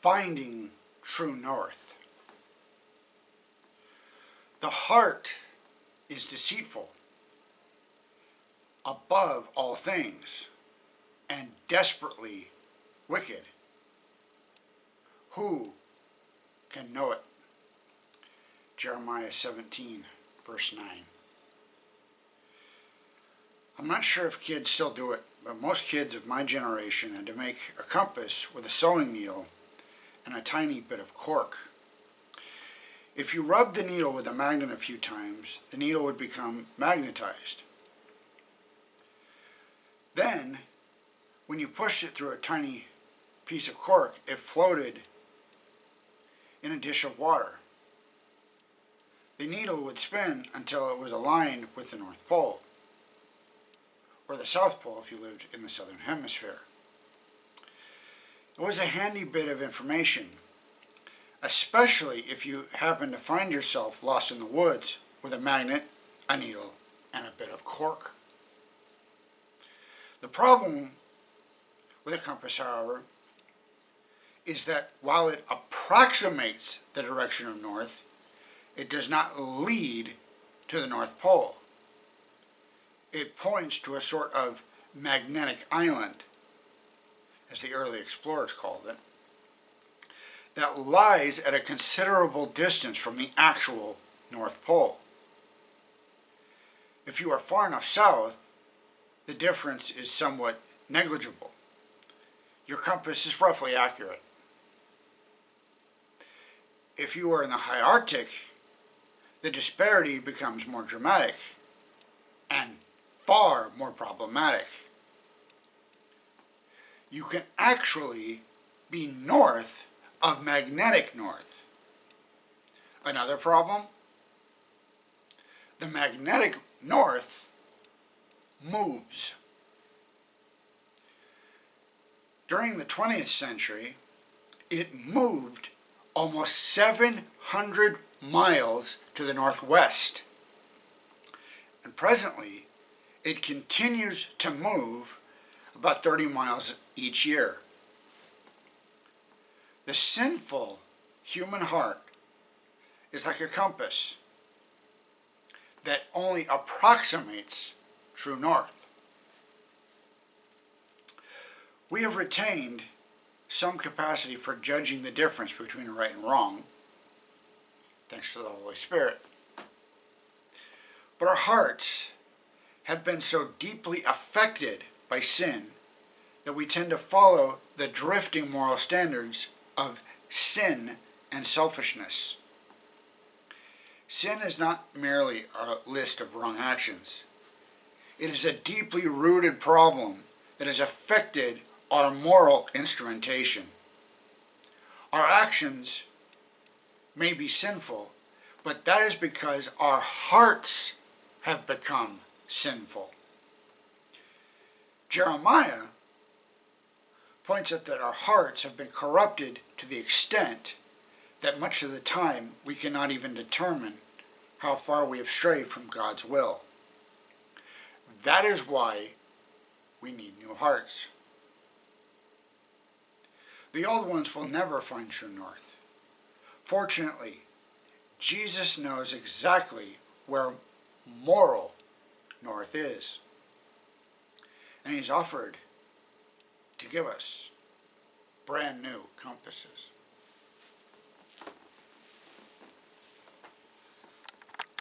finding true north. The heart is deceitful above all things and desperately wicked. Who can know it? Jeremiah 17, verse 9. I'm not sure if kids still do it, but most kids of my generation had to make a compass with a sewing needle and a tiny bit of cork. If you rubbed the needle with a magnet a few times, the needle would become magnetized. Then, when you pushed it through a tiny piece of cork, it floated in a dish of water. The needle would spin until it was aligned with the North Pole, or the South Pole if you lived in the Southern Hemisphere. It was a handy bit of information, especially if you happen to find yourself lost in the woods with a magnet, a needle, and a bit of cork. The problem with a compass, however, is that while it approximates the direction of north, it does not lead to the North Pole. It points to a sort of magnetic island, as the early explorers called it, that lies at a considerable distance from the actual North Pole. If you are far enough south, the difference is somewhat negligible. Your compass is roughly accurate. If you are in the high Arctic, the disparity becomes more dramatic and far more problematic. You can actually be north of magnetic north. Another problem? The magnetic north moves. During the 20th century, it moved almost 700 miles to the northwest. And presently, it continues to move about 30 miles each year. The sinful human heart is like a compass that only approximates true north. We have retained some capacity for judging the difference between right and wrong, thanks to the Holy Spirit. But our hearts have been so deeply affected by sin that we tend to follow the drifting moral standards of sin and selfishness. Sin is not merely a list of wrong actions. It is a deeply rooted problem that has affected our moral instrumentation. Our actions may be sinful, but that is because our hearts have become sinful. Jeremiah points out that our hearts have been corrupted to the extent that much of the time we cannot even determine how far we have strayed from God's will. That is why we need new hearts. The old ones will never find true north. Fortunately, Jesus knows exactly where moral north is. And he's offered to give us brand new compasses.